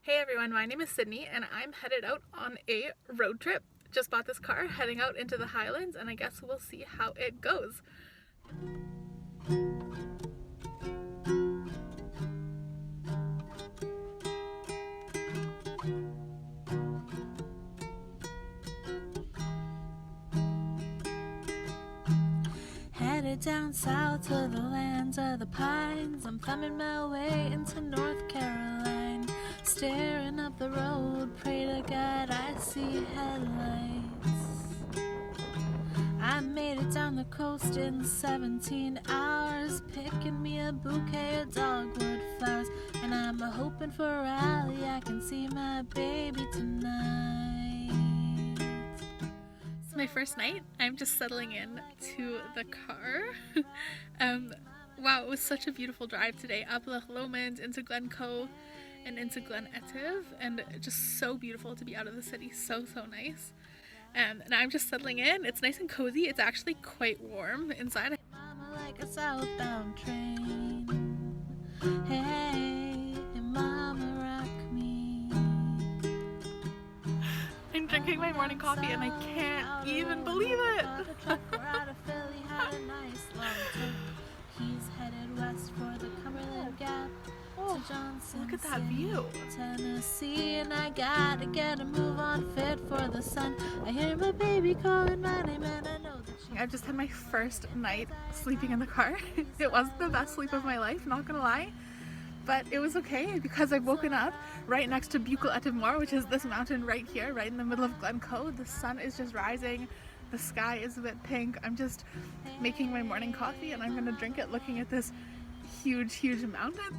Hey everyone, my name is Sydney and I'm headed out on a road trip. Just bought this car, heading out into the Highlands, and I guess we'll see how it goes. Headed down south to the lands of the pines. I'm thumbing my way into North Carolina. Staring up the road, pray to God I see headlights. I made it down the coast in 17 hours, picking me a bouquet of dogwood flowers. And I'm hoping for a rally, I can see my baby tonight. It's my first night. I'm just settling in to the car. Wow, it was such a beautiful drive today. Up Loch Lomond into Glencoe and into Glen Etive, and just so beautiful to be out of the city. So nice. And I'm just settling in. It's nice and cozy. It's actually quite warm inside. Mama like a southbound train. Hey, mama rock me. I'm drinking my morning coffee and I can't even believe it. He's headed west for the Cumberland Gap. Oh, look at that view. Tennessee, and I gotta get a move on, fit for the sun. I hear my baby calling my name, and I know that she... I've just had my first night sleeping in the car. It wasn't the best sleep of my life, not gonna lie, but it was okay because I've woken up right next to Buchel Etive Moor, which is this mountain right here, right in the middle of Glencoe. The sun is just rising. The sky is a bit pink. I'm just making my morning coffee and I'm gonna drink it looking at this huge mountain.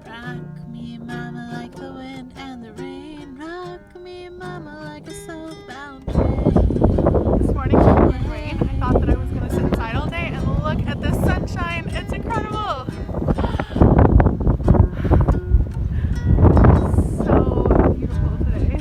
Rock me, mama, like the wind and the rain. Rock me, mama, like a southbound train. This morning it poured rain. I thought that I was gonna sit inside all day, and look at this sunshine. It's incredible. So beautiful today.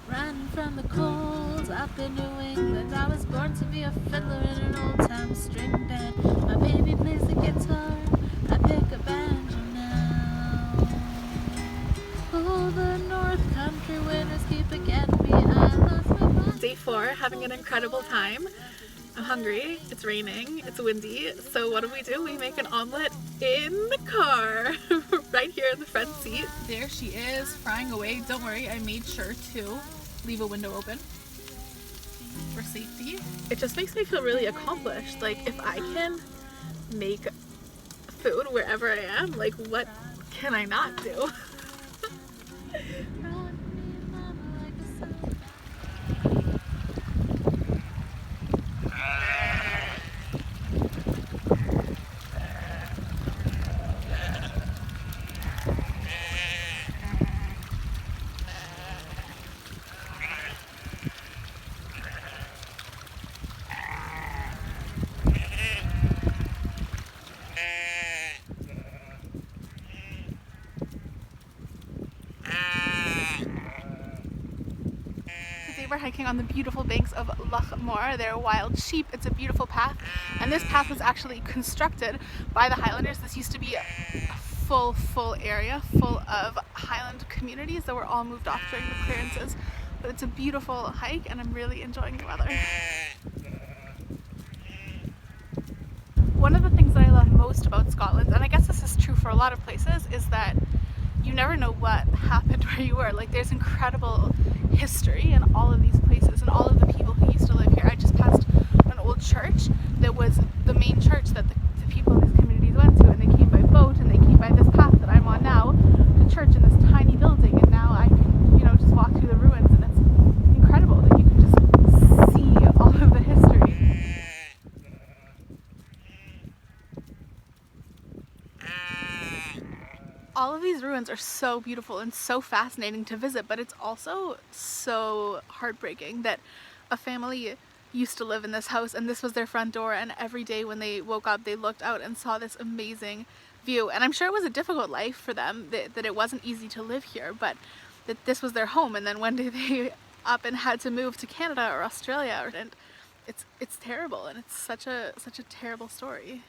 Running from the cold up in New England. I was born to be a fiddler in an old-time string band. My baby plays the guitar, I pick a banjo now. Oh, the North Country winters keep getting me. I lost my mind. Day 4, having an incredible time. I'm hungry, it's raining, it's windy, so what do? We make an omelet in the car, right here in the front seat. There she is, frying away. Don't worry, I made sure to leave a window open for safety. It just makes me feel really accomplished. Like, if I can make food wherever I am, like, what can I not do? Rock me, mama, like a southbound. Today we're hiking on the beautiful banks of Loch Morar. There are wild sheep. It's a beautiful path, and this path was actually constructed by the Highlanders. This used to be a full area full of Highland communities that were all moved off during the clearances. But it's a beautiful hike and I'm really enjoying the weather. One of the things that I love most about Scotland, and I guess this is true for a lot of places, is that you never know what happened where you were. Like, there's incredible history in all of these places and all of the people who used to live here. I just passed an old church that was the main church that the people in these communities went to, and they came by boat and they came by this path that I'm on now, the church in this tiny building, and now I can, just walk through the ruins, and it's incredible that you can just see all of the history. All of these ruins are so beautiful and so fascinating to visit, but it's also so heartbreaking that a family used to live in this house and this was their front door, and every day when they woke up they looked out and saw this amazing view. And I'm sure it was a difficult life for them, that it wasn't easy to live here, but that this was their home, and then one day they up and had to move to Canada or Australia, and it's terrible, and it's such a terrible story.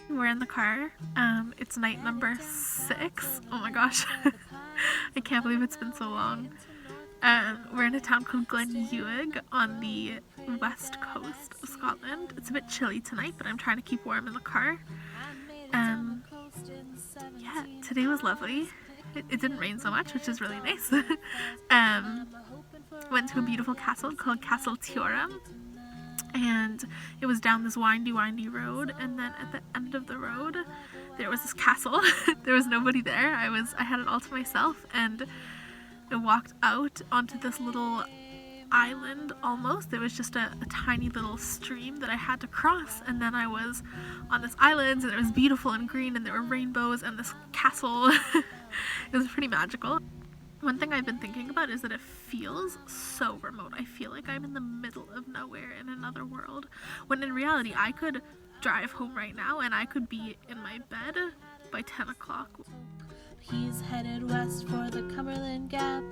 We're in the car. It's night number 6. Oh my gosh. I can't believe it's been so long. We're in a town called GLENUIG on the west coast of Scotland. It's a bit chilly tonight, but I'm trying to keep warm in the car. Yeah, today was lovely. It didn't rain so much, which is really nice. Went to a beautiful castle called Castle Tioram, and it was down this windy road, and then at the end of the road there was this castle. There was nobody there. I had it all to myself, and I walked out onto this little island almost. There was just a tiny little stream that I had to cross, and then I was on this island, and it was beautiful and green, and there were rainbows and this castle. It was pretty magical. One thing I've been thinking about is that it feels so remote. I feel like I'm in the middle of nowhere in another world, when in reality I could drive home right now and I could be in my bed by 10 o'clock. He's headed west for the Cumberland Gap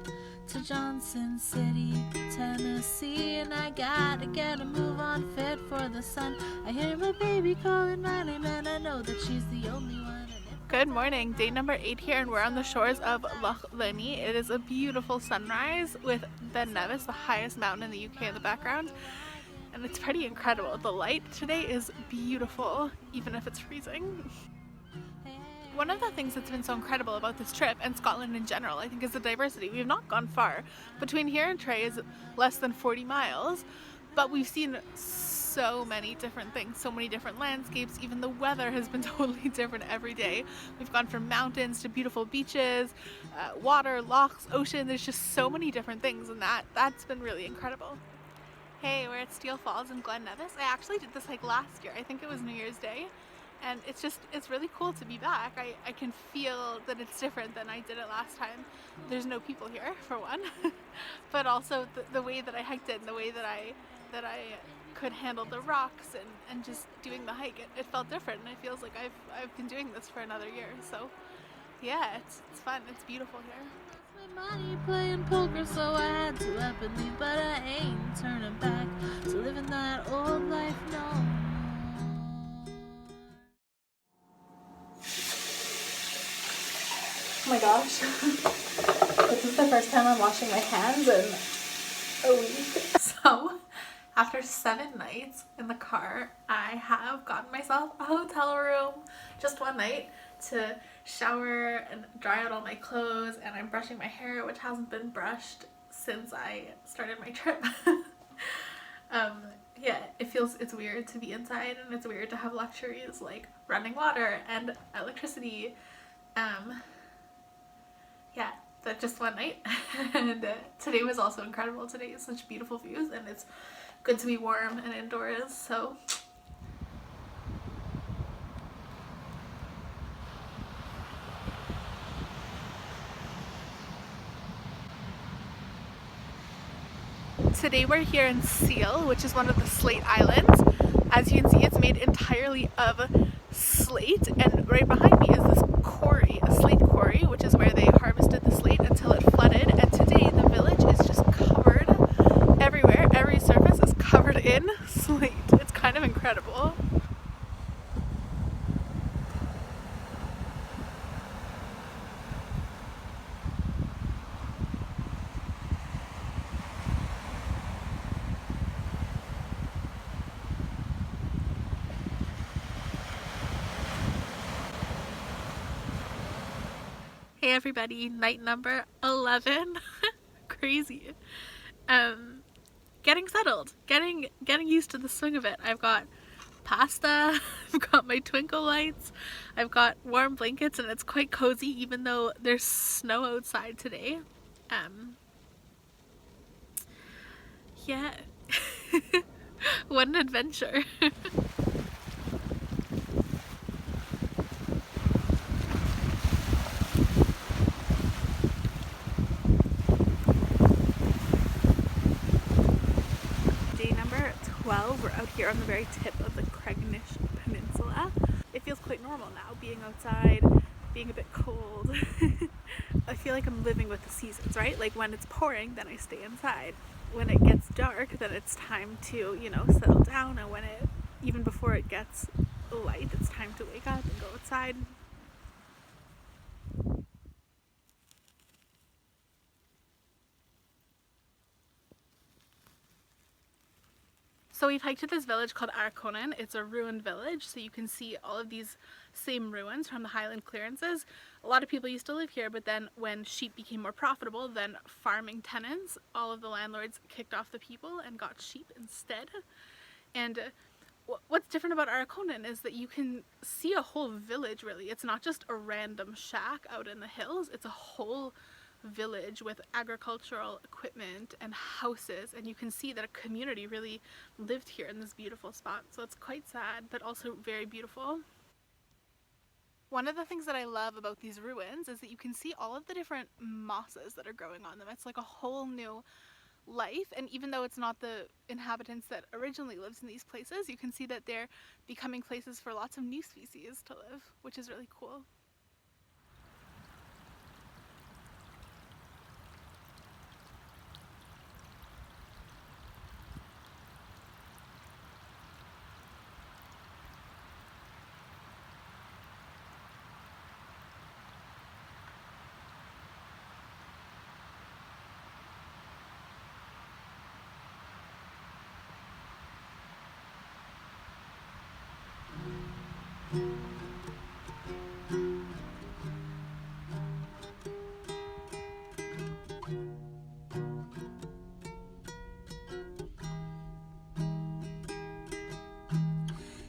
to Johnson City, Tennessee, and I gotta get a move on fit for the sun. I hear my baby calling my name, and I know that she's the only one. Good morning, day number 8 here, and we're on the shores of Loch Lenny. It is a beautiful sunrise with Ben Nevis, the highest mountain in the UK, in the background, and it's pretty incredible. The light today is beautiful, even if it's freezing. One of the things that's been so incredible about this trip, and Scotland in general, I think, is the diversity. We have not gone far. Between here and Trae is less than 40 miles, but we've seen so many different things, so many different landscapes. Even the weather has been totally different every day. We've gone from mountains to beautiful beaches, water, lochs, ocean. There's just so many different things, and that's been really incredible. Hey, we're at STEALL Falls in Glen Nevis. I actually did this like last year. I think it was New Year's Day. And it's really cool to be back. I can feel that it's different than I did it last time. There's no people here, for one, but also the way that I hiked it and the way that I could handle the rocks and just doing the hike, it felt different, and it feels like I've been doing this for another year. So yeah, it's fun. It's beautiful here. My money playing poker, so I had to up and leave, but I ain't turning back to living that old life no more. Oh my gosh, this is the first time I'm washing my hands in a week. So after 7 nights in the car, I have gotten myself a hotel room, just one night, to shower and dry out all my clothes, and I'm brushing my hair, which hasn't been brushed since I started my trip. Yeah, it's weird to be inside, and it's weird to have luxuries like running water and electricity. Yeah, that's just one night. And today was also incredible. Today is such beautiful views, and it's good to be warm and indoors, so. Today we're here in SEIL, which is one of the slate islands. As you can see, it's made entirely of slate, and right behind me is this quarry, a slate quarry, which is where they harvested the slate until it flooded, and today the village is just covered everywhere. Every surface is covered in slate. It's kind of incredible. Hey everybody, night number 11. Crazy. Getting settled, getting used to the swing of it. I've got pasta, I've got my twinkle lights, I've got warm blankets, and it's quite cozy even though there's snow outside today. Yeah. What an adventure. We're out here on the very tip of the CRAIGNISH quite normal now, being outside, being a bit cold. I feel like I'm living with the seasons, right? Like when it's pouring, then I stay inside. When it gets dark, then it's time to, you know, settle down. And when it, even before it gets light, it's time to wake up and go outside. So we've hiked to this village called Arakonen. It's a ruined village, so you can see all of these same ruins from the highland clearances. A lot of people used to live here, but then when sheep became more profitable than farming tenants, all of the landlords kicked off the people and got sheep instead. And what's different about Arakonen is that you can see a whole village, really. It's not just a random shack out in the hills, it's a whole village with agricultural equipment and houses, and you can see that a community really lived here in this beautiful spot. So it's quite sad, but also very beautiful. One of the things that I love about these ruins is that you can see all of the different mosses that are growing on them. It's like a whole new life, and even though it's not the inhabitants that originally lived in these places, you can see that they're becoming places for lots of new species to live, which is really cool.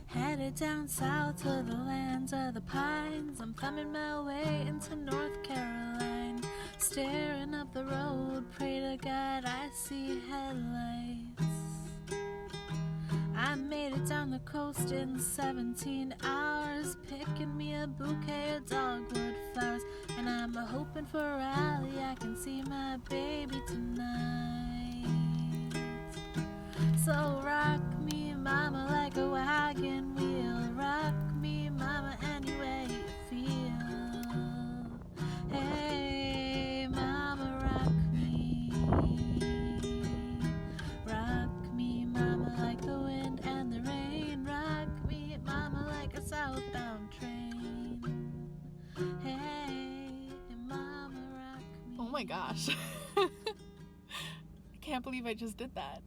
Headed down south to the lands of the pines. I'm thumbing my way into North Carolina, staring up the road, pray to God I see headlights. I made it down the coast in 17 hours, picking me a bouquet of dogwood flowers, and I'm hoping for a rally I can see my baby tonight. So rock me, mama, like a wagon wheel. Rock me, mama, any way you feel. Hey, mama, rock me. Rock me, mama, like the wind and the rain. Rock me, mama, like a southbound train. Hey, mama, rock me. Oh my gosh. I can't believe I just did that.